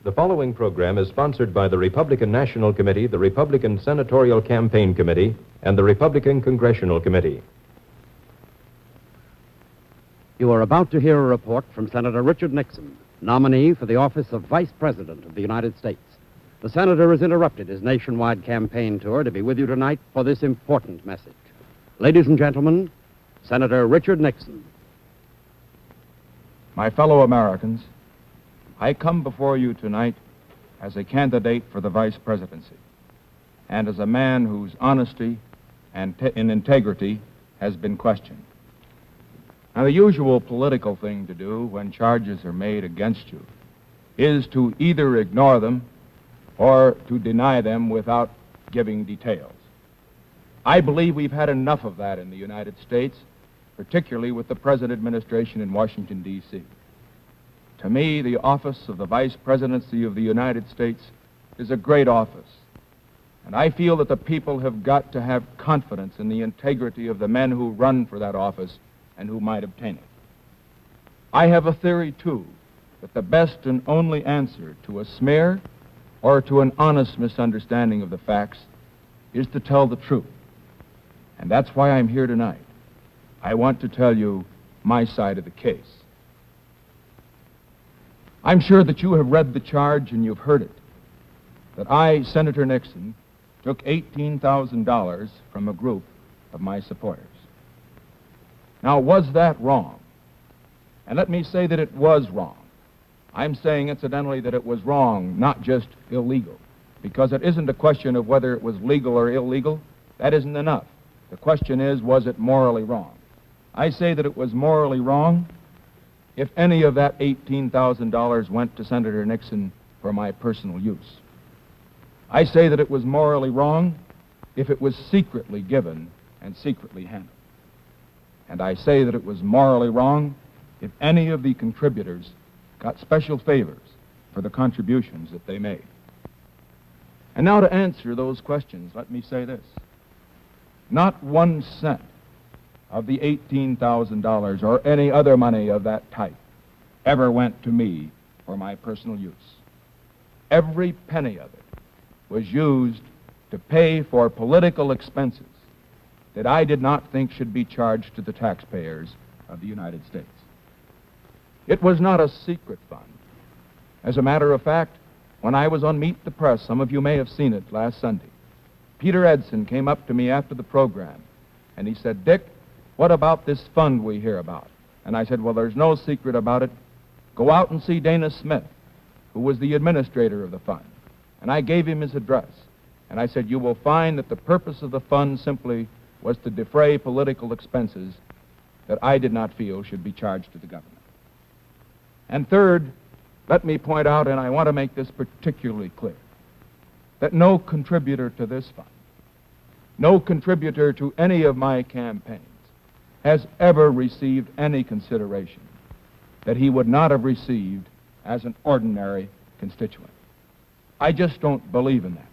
The following program is sponsored by the Republican National Committee, the Republican Senatorial Campaign Committee, and the Republican Congressional Committee. You are about to hear a report from Senator Richard Nixon, nominee for the office of Vice President of the United States. The senator has interrupted his nationwide campaign tour to be with you tonight for this important message. Ladies and gentlemen, Senator Richard Nixon. My fellow Americans, I come before you tonight as a candidate for the vice presidency and as a man whose honesty and integrity has been questioned. Now, the usual political thing to do when charges are made against you is to either ignore them or to deny them without giving details. I believe we've had enough of that in the United States, particularly with the present administration in Washington, D.C. To me, the office of the Vice Presidency of the United States is a great office, and I feel that the people have got to have confidence in the integrity of the men who run for that office and who might obtain it. I have a theory, too, that the best and only answer to a smear or to an honest misunderstanding of the facts is to tell the truth. And that's why I'm here tonight. I want to tell you my side of the case. I'm sure that you have read the charge and you've heard it, that I, Senator Nixon, took $18,000 from a group of my supporters. Now, was that wrong? And let me say that it was wrong. I'm saying, incidentally, that it was wrong, not just illegal, because it isn't a question of whether it was legal or illegal. That isn't enough. The question is, was it morally wrong? I say that it was morally wrong if any of that $18,000 went to Senator Nixon for my personal use. I say that it was morally wrong if it was secretly given and secretly handled. And I say that it was morally wrong if any of the contributors got special favors for the contributions that they made. And now to answer those questions, let me say this. Not 1 cent of the $18,000 or any other money of that type ever went to me for my personal use. Every penny of it was used to pay for political expenses that I did not think should be charged to the taxpayers of the United States. It was not a secret fund. As a matter of fact, when I was on Meet the Press, some of you may have seen it last Sunday, Peter Edson came up to me after the program, and he said, "Dick, what about this fund we hear about?" And I said, "Well, there's no secret about it. Go out and see Dana Smith, who was the administrator of the fund." And I gave him his address. And I said, "You will find that the purpose of the fund simply was to defray political expenses that I did not feel should be charged to the government." And third, let me point out, and I want to make this particularly clear, that no contributor to this fund, no contributor to any of my campaigns, has ever received any consideration that he would not have received as an ordinary constituent. I just don't believe in that.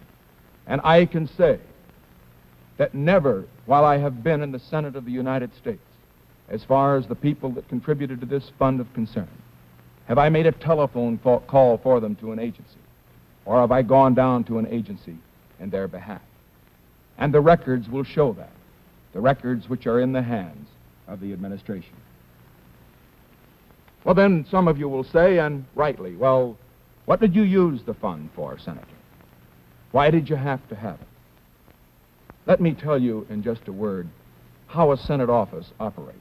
And I can say that never, while I have been in the Senate of the United States, as far as the people that contributed to this fund are concerned, have I made a telephone call for them to an agency, or have I gone down to an agency in their behalf? And the records will show that, the records which are in the hands of the administration. Well, then some of you will say, and rightly, well, what did you use the fund for, Senator? Why did you have to have it? Let me tell you in just a word how a Senate office operates.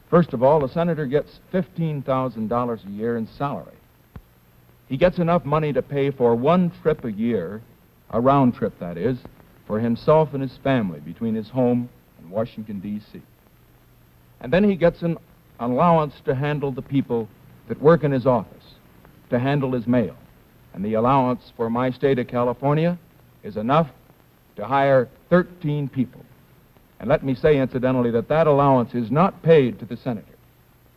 First of all, a senator gets $15,000 a year in salary. He gets enough money to pay for 1 trip a year, a round trip that is, for himself and his family between his home and Washington, D.C. And then he gets an allowance to handle the people that work in his office, to handle his mail. And the allowance for my state of California is enough to hire 13 people. And let me say, incidentally, that that allowance is not paid to the senator.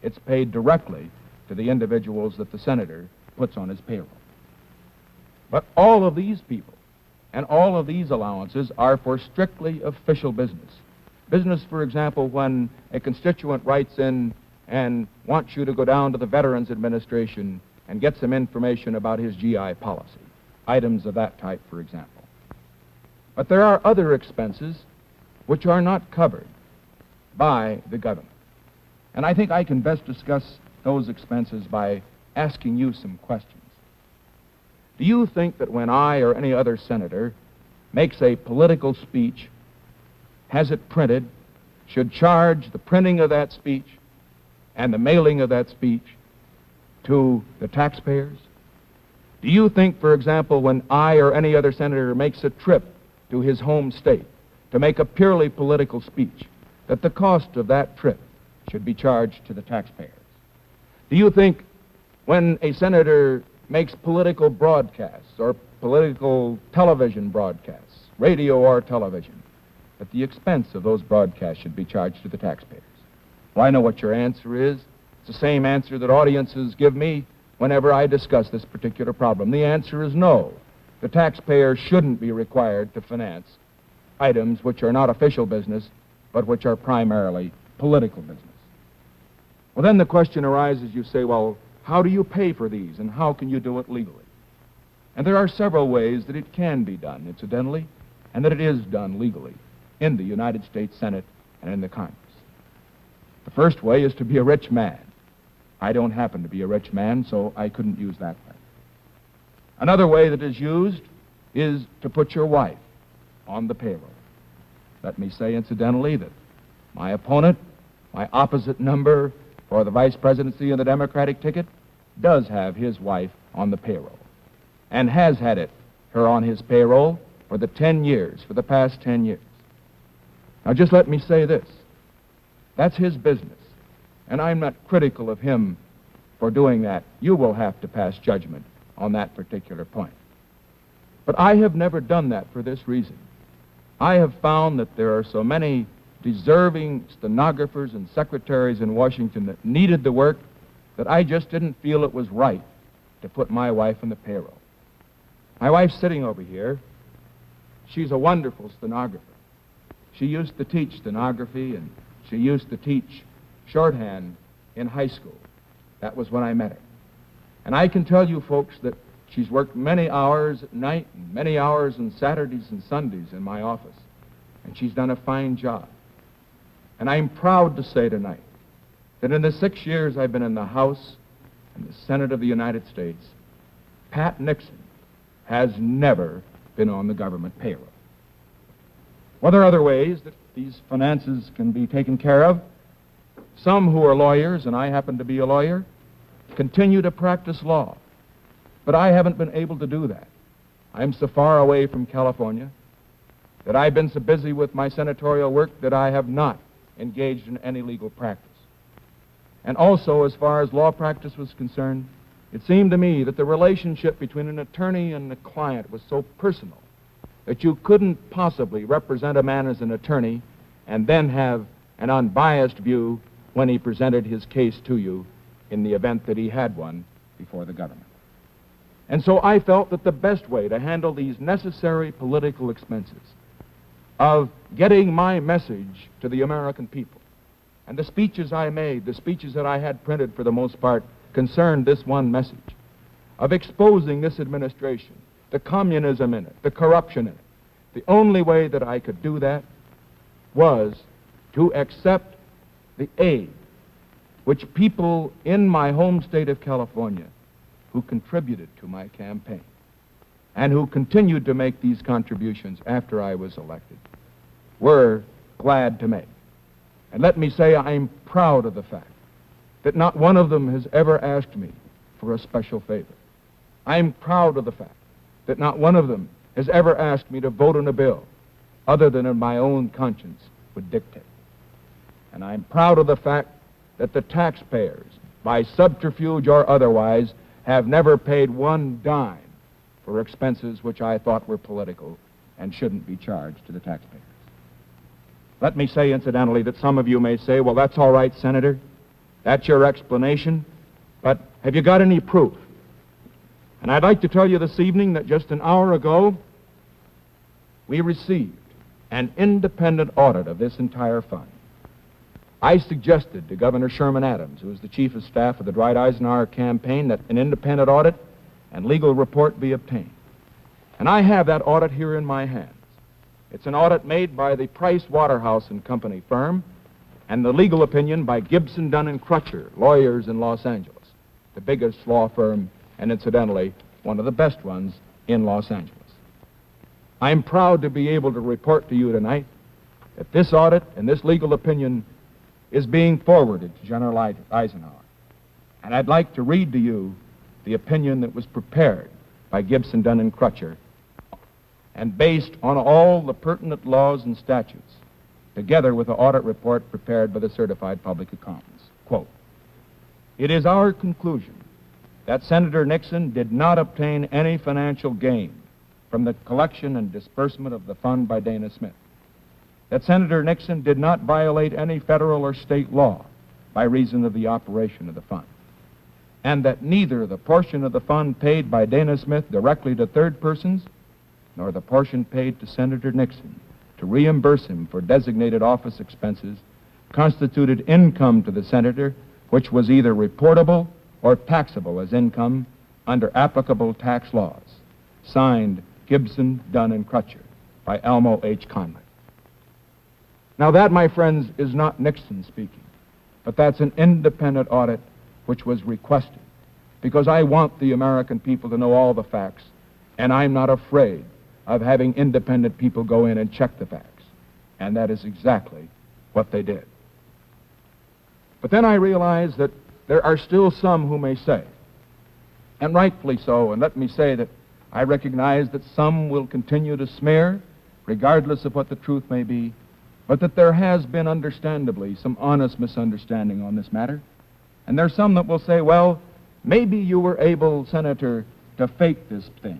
It's paid directly to the individuals that the senator puts on his payroll. But all of these people and all of these allowances are for strictly official business. Business, for example, when a constituent writes in and wants you to go down to the Veterans Administration and get some information about his GI policy, items of that type, for example. But there are other expenses which are not covered by the government. And I think I can best discuss those expenses by asking you some questions. Do you think that when I or any other senator makes a political speech, has it printed, should charge the printing of that speech and the mailing of that speech to the taxpayers? Do you think, for example, when I or any other senator makes a trip to his home state to make a purely political speech, that the cost of that trip should be charged to the taxpayers? Do you think when a senator makes political broadcasts or political television broadcasts, radio or television, that the expense of those broadcasts should be charged to the taxpayers? Well, I know what your answer is. It's the same answer that audiences give me whenever I discuss this particular problem. The answer is no. The taxpayer shouldn't be required to finance items which are not official business, but which are primarily political business. Well, then the question arises, you say, well, how do you pay for these, and how can you do it legally? And there are several ways that it can be done, incidentally, and that it is done legally in the United States Senate and in the Congress. The first way is to be a rich man. I don't happen to be a rich man, so I couldn't use that way. Another way that is used is to put your wife on the payroll. Let me say, incidentally, that my opponent, my opposite number for the vice presidency of the Democratic ticket, does have his wife on the payroll and has had her on his payroll for the past 10 years. Now, just let me say this. That's his business, and I'm not critical of him for doing that. You will have to pass judgment on that particular point. But I have never done that for this reason. I have found that there are so many deserving stenographers and secretaries in Washington that needed the work that I just didn't feel it was right to put my wife on the payroll. My wife's sitting over here. She's a wonderful stenographer. She used to teach stenography, and she used to teach shorthand in high school. That was when I met her. And I can tell you, folks, that she's worked many hours at night and many hours on Saturdays and Sundays in my office, and she's done a fine job. And I'm proud to say tonight that in the 6 years I've been in the House and the Senate of the United States, Pat Nixon has never been on the government payroll. Well, there are other ways that these finances can be taken care of. Some who are lawyers, and I happen to be a lawyer, continue to practice law. But I haven't been able to do that. I'm so far away from California that I've been so busy with my senatorial work that I have not engaged in any legal practice. And also, as far as law practice was concerned, it seemed to me that the relationship between an attorney and a client was so personal that you couldn't possibly represent a man as an attorney and then have an unbiased view when he presented his case to you in the event that he had one before the government. And so I felt that the best way to handle these necessary political expenses of getting my message to the American people, and the speeches I made, the speeches that I had printed for the most part, concerned this one message of exposing this administration, the communism in it, the corruption in it. The only way that I could do that was to accept the aid which people in my home state of California who contributed to my campaign and who continued to make these contributions after I was elected were glad to make. And let me say I'm proud of the fact that not one of them has ever asked me for a special favor. I'm proud of the fact that not one of them has ever asked me to vote on a bill other than in my own conscience would dictate. And I'm proud of the fact that the taxpayers, by subterfuge or otherwise, have never paid one dime for expenses which I thought were political and shouldn't be charged to the taxpayers. Let me say, incidentally, that some of you may say, well, that's all right, Senator. That's your explanation. But have you got any proof? And I'd like to tell you this evening that just an hour ago, we received an independent audit of this entire fund. I suggested to Governor Sherman Adams, who was the chief of staff of the Dwight Eisenhower campaign, that an independent audit and legal report be obtained. And I have that audit here in my hands. It's an audit made by the Price Waterhouse and Company firm, and the legal opinion by Gibson, Dunn & Crutcher, lawyers in Los Angeles, the biggest law firm, and incidentally, one of the best ones in Los Angeles. I'm proud to be able to report to you tonight that this audit and this legal opinion is being forwarded to General Eisenhower. And I'd like to read to you the opinion that was prepared by Gibson, Dunn & Crutcher and based on all the pertinent laws and statutes, together with the audit report prepared by the certified public accountants. Quote, "It is our conclusion that Senator Nixon did not obtain any financial gain from the collection and disbursement of the fund by Dana Smith, that Senator Nixon did not violate any federal or state law by reason of the operation of the fund, and that neither the portion of the fund paid by Dana Smith directly to third persons nor the portion paid to Senator Nixon to reimburse him for designated office expenses constituted income to the senator which was either reportable or taxable as income under applicable tax laws. Signed, Gibson, Dunn & Crutcher, by Elmo H. Conley." Now that, my friends, is not Nixon speaking, but that's an independent audit which was requested because I want the American people to know all the facts, and I'm not afraid of having independent people go in and check the facts. And that is exactly what they did. But then I realize that there are still some who may say, and rightfully so, and let me say that I recognize that some will continue to smear, regardless of what the truth may be, but that there has been, understandably, some honest misunderstanding on this matter. And there's some that will say, well, maybe you were able, Senator, to fake this thing.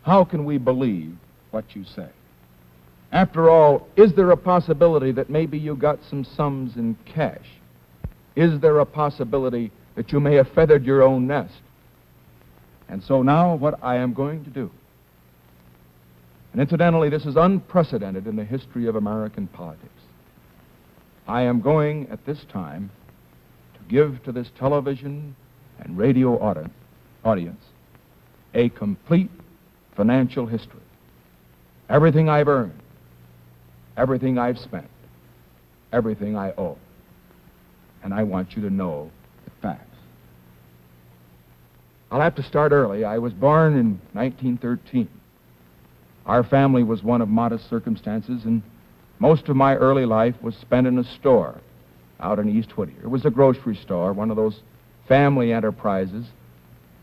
How can we believe what you say? After all, is there a possibility that maybe you got some sums in cash? Is there a possibility that you may have feathered your own nest? And so now what I am going to do, and incidentally, this is unprecedented in the history of American politics, I am going at this time to give to this television and radio audience a complete financial history. Everything I've earned, everything I've spent, everything I owe. And I want you to know the facts. I'll have to start early. I was born in 1913. Our family was one of modest circumstances, and most of my early life was spent in a store out in East Whittier. It was a grocery store, one of those family enterprises.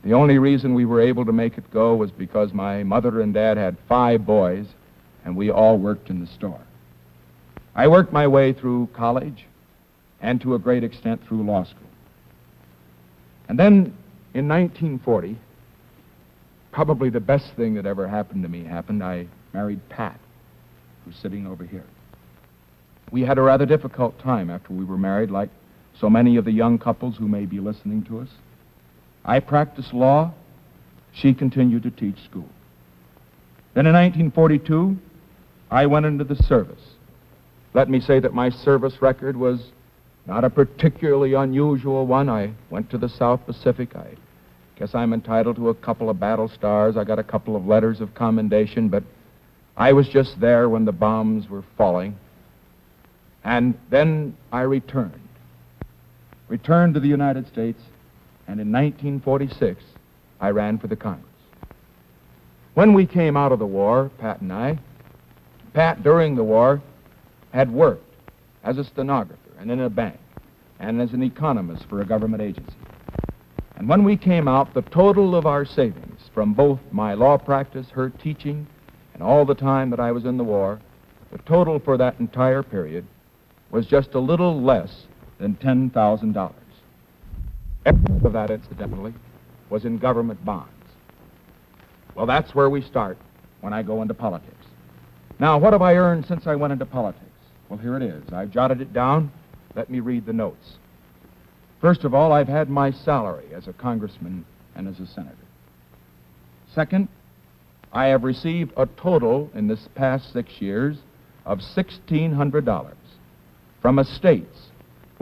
The only reason we were able to make it go was because my mother and dad had 5 boys, and we all worked in the store. I worked my way through college, and to a great extent through law school. And then in 1940, probably the best thing that ever happened to me happened. I married Pat, who's sitting over here. We had a rather difficult time after we were married, like so many of the young couples who may be listening to us. I practiced law. She continued to teach school. Then in 1942, I went into the service. Let me say that my service record was not a particularly unusual one. I went to the South Pacific. I guess I'm entitled to a couple of battle stars. I got a couple of letters of commendation, but I was just there when the bombs were falling. And then I returned to the United States, and in 1946, I ran for the Congress. When we came out of the war, Pat and I, Pat, during the war, had worked as a stenographer and in a bank and as an economist for a government agency. And when we came out, the total of our savings from both my law practice, her teaching, and all the time that I was in the war, the total for that entire period was just a little less than $10,000. Every of that, incidentally, was in government bonds. Well, that's where we start when I go into politics. Now, what have I earned since I went into politics? Well, here it is. I've jotted it down. Let me read the notes. First of all, I've had my salary as a congressman and as a senator. Second, I have received a total in this past 6 years of $1,600 from estates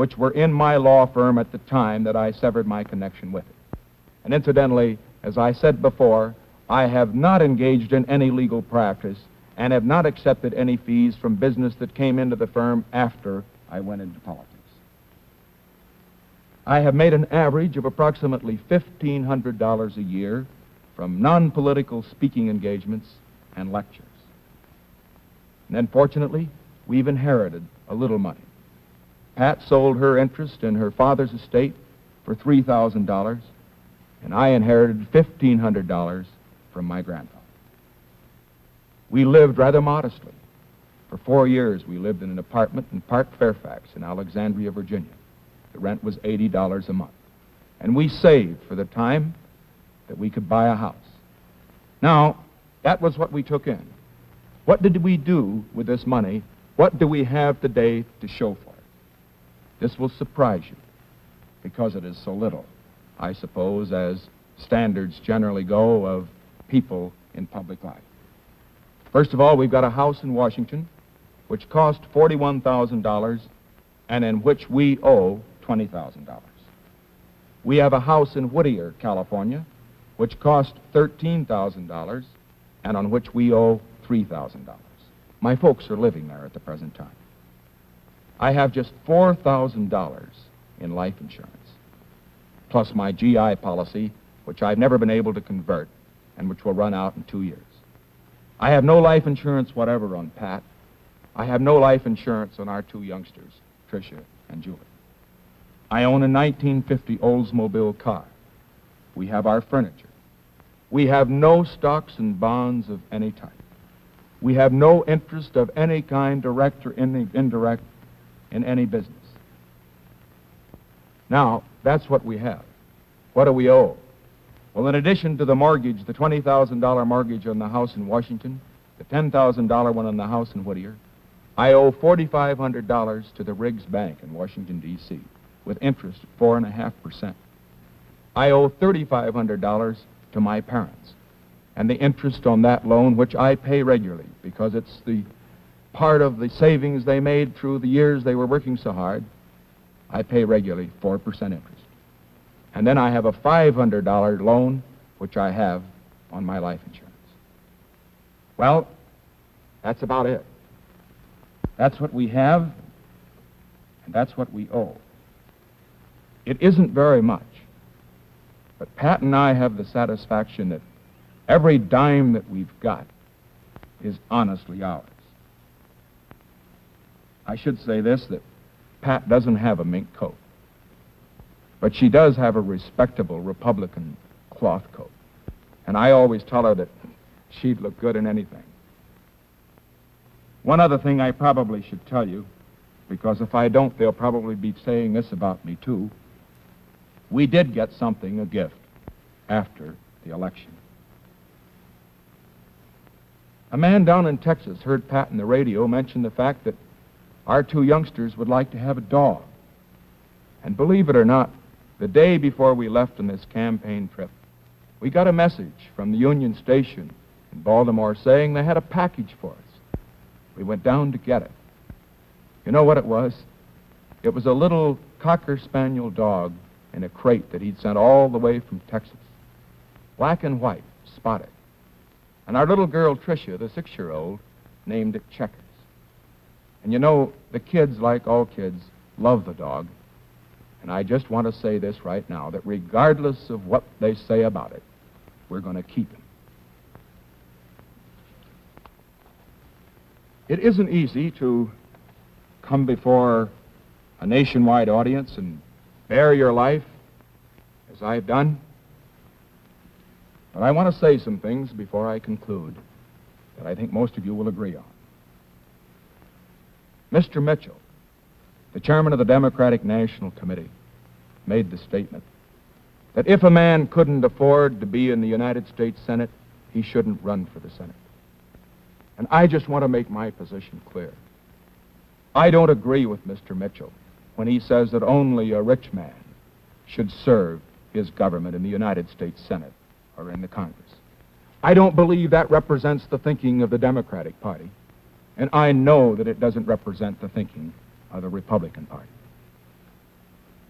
which were in my law firm at the time that I severed my connection with it. And incidentally, as I said before, I have not engaged in any legal practice and have not accepted any fees from business that came into the firm after I went into politics. I have made an average of approximately $1,500 a year from non-political speaking engagements and lectures. And then, fortunately, we've inherited a little money. Pat sold her interest in her father's estate for $3,000, and I inherited $1,500 from my grandfather. We lived rather modestly. For 4 years, we lived in an apartment in Park Fairfax in Alexandria, Virginia. The rent was $80 a month. And we saved for the time that we could buy a house. Now, that was what we took in. What did we do with this money? What do we have today to show for it? This will surprise you, because it is so little, I suppose, as standards generally go of people in public life. First of all, we've got a house in Washington which cost $41,000 and in which we owe $20,000. We have a house in Whittier, California, which cost $13,000 and on which we owe $3,000. My folks are living there at the present time. I have just $4,000 in life insurance, plus my GI policy, which I've never been able to convert and which will run out in 2 years. I have no life insurance whatever on Pat. I have no life insurance on our 2 youngsters, Tricia and Julie. I own a 1950 Oldsmobile car. We have our furniture. We have no stocks and bonds of any type. We have no interest of any kind, direct or indirect, in any business. Now, that's what we have. What do we owe? Well, in addition to the mortgage, the $20,000 mortgage on the house in Washington, the $10,000 one on the house in Whittier, I owe $4,500 to the Riggs Bank in Washington, D.C., with interest of 4.5%. I owe $3,500 to my parents, and the interest on that loan, which I pay regularly because it's the part of the savings they made through the years they were working so hard, I pay regularly 4% interest. And then I have a $500 loan, which I have on my life insurance. Well, that's about it. That's what we have, and that's what we owe. It isn't very much, but Pat and I have the satisfaction that every dime that we've got is honestly ours. I should say this, that Pat doesn't have a mink coat, but she does have a respectable Republican cloth coat. And I always tell her that she'd look good in anything. One other thing I probably should tell you, because if I don't, they'll probably be saying this about me too. We did get something, a gift, after the election. A man down in Texas heard Pat on the radio mention the fact that our 2 youngsters would like to have a dog. And believe it or not, the day before we left on this campaign trip, we got a message from the Union Station in Baltimore saying they had a package for us. We went down to get it. You know what it was? It was a little Cocker Spaniel dog in a crate that he'd sent all the way from Texas. Black and white, spotted. And our little girl, Tricia, the 6-year-old, named it Checkers. And you know, the kids, like all kids, love the dog. And I just want to say this right now, that regardless of what they say about it, we're going to keep him. It isn't easy to come before a nationwide audience and bare your life, as I've done. But I want to say some things before I conclude that I think most of you will agree on. Mr. Mitchell, the chairman of the Democratic National Committee, made the statement that if a man couldn't afford to be in the United States Senate, he shouldn't run for the Senate. And I just want to make my position clear. I don't agree with Mr. Mitchell when he says that only a rich man should serve his government in the United States Senate or in the Congress. I don't believe that represents the thinking of the Democratic Party, and I know that it doesn't represent the thinking of the Republican Party.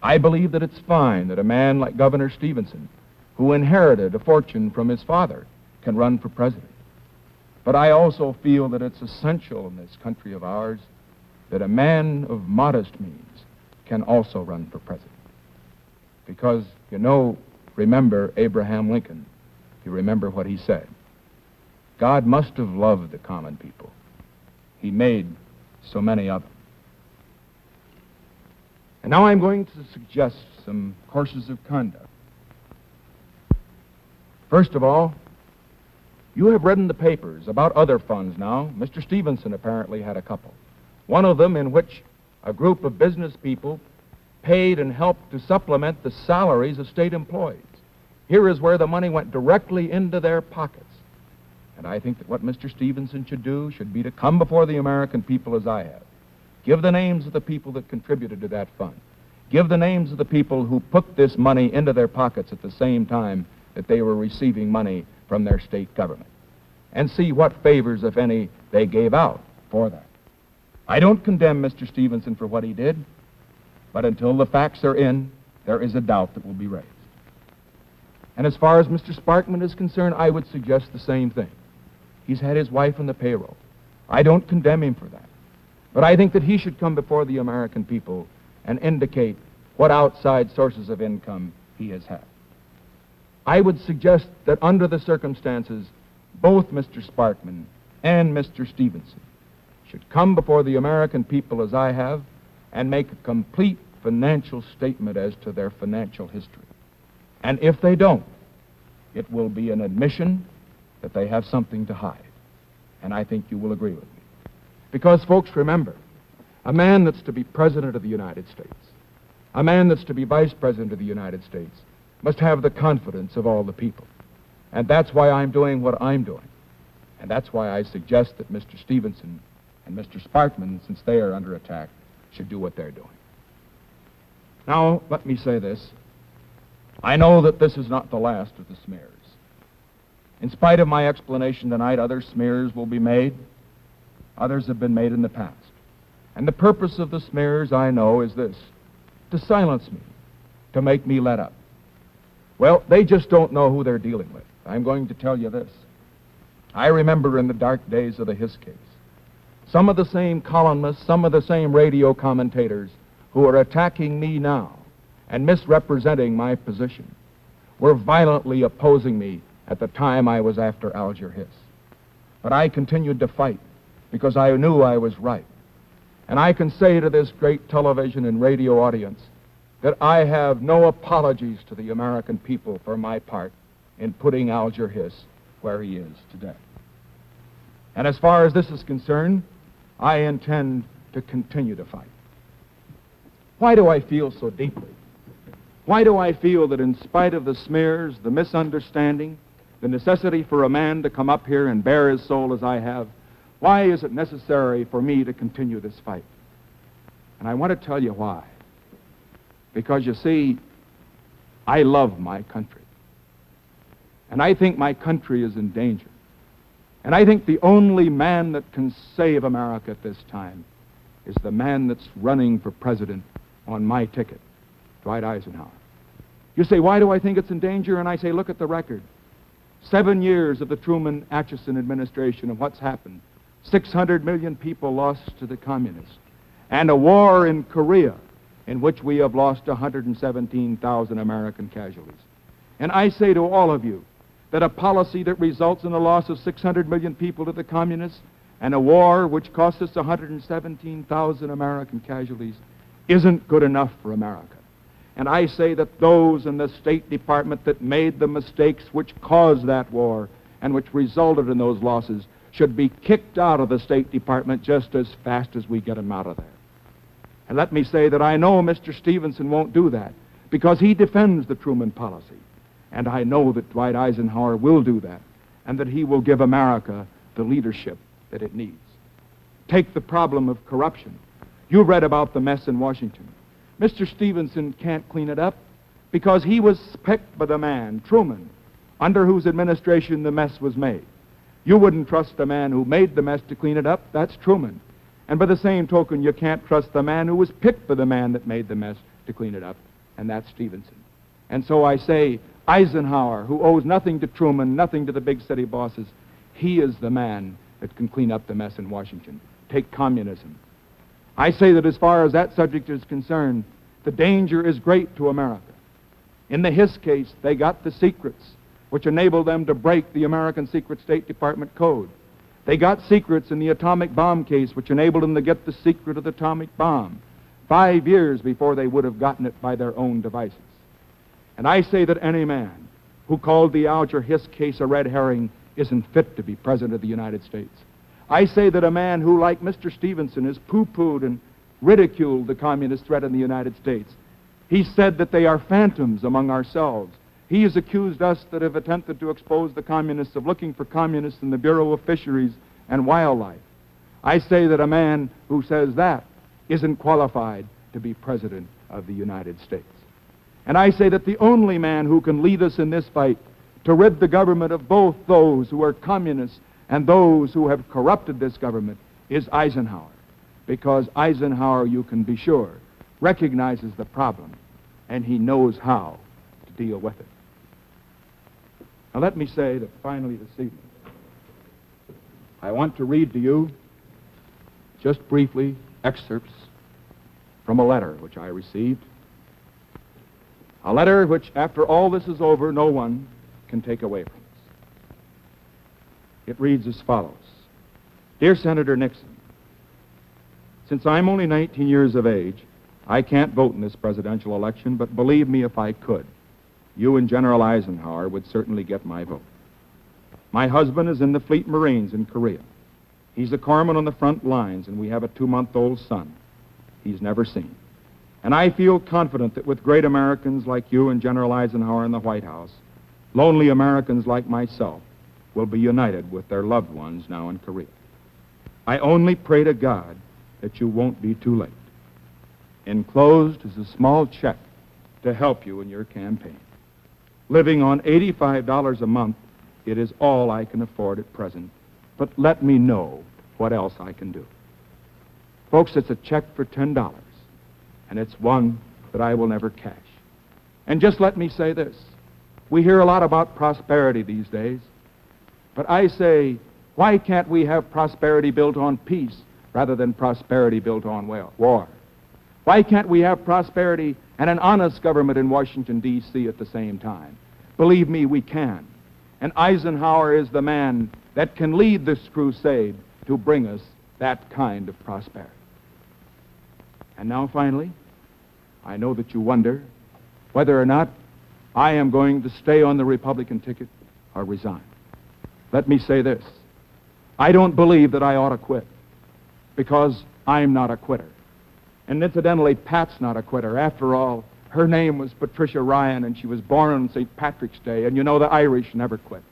I believe that it's fine that a man like Governor Stevenson, who inherited a fortune from his father, can run for president. But I also feel that it's essential in this country of ours that a man of modest means can also run for president. Because, remember Abraham Lincoln. You remember what he said. God must have loved the common people. He made so many of them. And now I'm going to suggest some courses of conduct. First of all, you have read in the papers about other funds now. Mr. Stevenson apparently had a couple. One of them in which a group of business people paid and helped to supplement the salaries of state employees. Here is where the money went directly into their pockets. And I think that what Mr. Stevenson should do should be to come before the American people as I have. Give the names of the people that contributed to that fund. Give the names of the people who put this money into their pockets at the same time that they were receiving money from their state government. And see what favors, if any, they gave out for that. I don't condemn Mr. Stevenson for what he did, but until the facts are in, there is a doubt that will be raised. And as far as Mr. Sparkman is concerned, I would suggest the same thing. He's had his wife on the payroll. I don't condemn him for that. But I think that he should come before the American people and indicate what outside sources of income he has had. I would suggest that under the circumstances, both Mr. Sparkman and Mr. Stevenson should come before the American people as I have and make a complete financial statement as to their financial history. And if they don't, it will be an admission that they have something to hide. And I think you will agree with me. Because, folks, remember, a man that's to be President of the United States, a man that's to be Vice President of the United States, must have the confidence of all the people. And that's why I'm doing what I'm doing. And that's why I suggest that Mr. Stevenson and Mr. Sparkman, since they are under attack, should do what they're doing. Now, let me say this. I know that this is not the last of the smears. In spite of my explanation tonight, other smears will be made. Others have been made in the past. And the purpose of the smears, I know, is this: to silence me, to make me let up. Well, they just don't know who they're dealing with. I'm going to tell you this. I remember in the dark days of the Hiss case, some of the same columnists, some of the same radio commentators who are attacking me now and misrepresenting my position were violently opposing me at the time I was after Alger Hiss. But I continued to fight because I knew I was right. And I can say to this great television and radio audience that I have no apologies to the American people for my part in putting Alger Hiss where he is today. And as far as this is concerned, I intend to continue to fight. Why do I feel so deeply? Why do I feel that in spite of the smears, the misunderstanding, the necessity for a man to come up here and bare his soul as I have, why is it necessary for me to continue this fight? And I want to tell you why. Because, you see, I love my country. And I think my country is in danger. And I think the only man that can save America at this time is the man that's running for president on my ticket, Dwight Eisenhower. You say, why do I think it's in danger? And I say, look at the record. 7 years of the Truman-Atchison administration and what's happened. 600 million people lost to the communists. And a war in Korea in which we have lost 117,000 American casualties. And I say to all of you that a policy that results in the loss of 600 million people to the communists and a war which costs us 117,000 American casualties isn't good enough for America. And I say that those in the State Department that made the mistakes which caused that war and which resulted in those losses should be kicked out of the State Department just as fast as we get them out of there. And let me say that I know Mr. Stevenson won't do that because he defends the Truman policy. And I know that Dwight Eisenhower will do that and that he will give America the leadership that it needs. Take the problem of corruption. You read about the mess in Washington. Mr. Stevenson can't clean it up because he was picked by the man, Truman, under whose administration the mess was made. You wouldn't trust the man who made the mess to clean it up. That's Truman. And by the same token, you can't trust the man who was picked by the man that made the mess to clean it up. and that's Stevenson. And so I say, Eisenhower, who owes nothing to Truman, nothing to the big city bosses, he is the man that can clean up the mess in Washington. Take communism. I say that as far as that subject is concerned, the danger is great to America. In the Hiss case, they got the secrets which enabled them to break the American Secret State Department code. They got secrets in the atomic bomb case which enabled them to get the secret of the atomic bomb 5 years before they would have gotten it by their own devices. And I say that any man who called the Alger Hiss case a red herring isn't fit to be President of the United States. I say that a man who, like Mr. Stevenson, has pooh-poohed and ridiculed the communist threat in the United States. He said that they are phantoms among ourselves. He has accused us that have attempted to expose the communists of looking for communists in the Bureau of Fisheries and Wildlife. I say that a man who says that isn't qualified to be President of the United States. And I say that the only man who can lead us in this fight to rid the government of both those who are communists and those who have corrupted this government is Eisenhower. Because Eisenhower, you can be sure, recognizes the problem, and he knows how to deal with it. Now let me say that finally this evening, I want to read to you, just briefly, excerpts from a letter which I received. A letter which, after all this is over, no one can take away from us. It reads as follows. Dear Senator Nixon, since I'm only 19 years of age, I can't vote in this presidential election, but believe me, if I could, you and General Eisenhower would certainly get my vote. My husband is in the Fleet Marines in Korea. He's a corpsman on the front lines, and we have a 2-month-old son he's never seen. And I feel confident that with great Americans like you and General Eisenhower in the White House, lonely Americans like myself will be united with their loved ones now in Korea. I only pray to God that you won't be too late. Enclosed is a small check to help you in your campaign. Living on $85 a month, it is all I can afford at present, but let me know what else I can do. Folks, it's a check for $10, and it's one that I will never cash. And just let me say this. We hear a lot about prosperity these days, but I say, why can't we have prosperity built on peace rather than prosperity built on war? Why can't we have prosperity and an honest government in Washington, D.C. at the same time? Believe me, we can. And Eisenhower is the man that can lead this crusade to bring us that kind of prosperity. And now, finally, I know that you wonder whether or not I am going to stay on the Republican ticket or resign. Let me say this. I don't believe that I ought to quit, because I'm not a quitter. And incidentally, Pat's not a quitter. After all, her name was Patricia Ryan, and she was born on St. Patrick's Day, and you know the Irish never quit.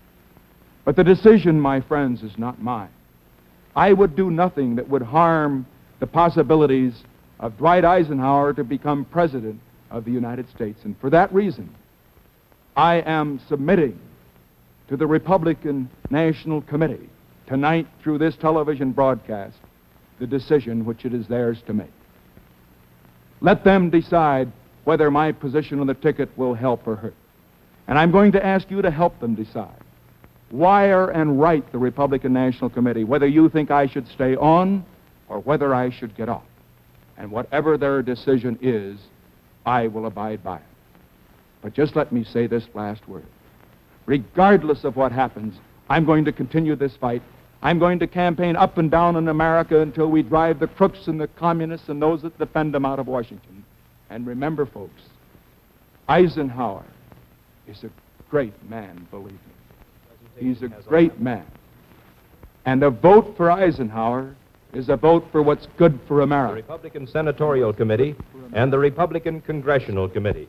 But the decision, my friends, is not mine. I would do nothing that would harm the possibilities of Dwight Eisenhower to become President of the United States. And for that reason, I am submitting to the Republican National Committee tonight through this television broadcast the decision which it is theirs to make. Let them decide whether my position on the ticket will help or hurt. And I'm going to ask you to help them decide. Wire and write the Republican National Committee whether you think I should stay on or whether I should get off. And whatever their decision is, I will abide by it. But just let me say this last word. Regardless of what happens, I'm going to continue this fight. I'm going to campaign up and down in America until we drive the crooks and the communists and those that defend them out of Washington. And remember, folks, Eisenhower is a great man, believe me. He's a great man. And a vote for Eisenhower is a vote for what's good for America. The Republican Senatorial Committee and the Republican Congressional Committee.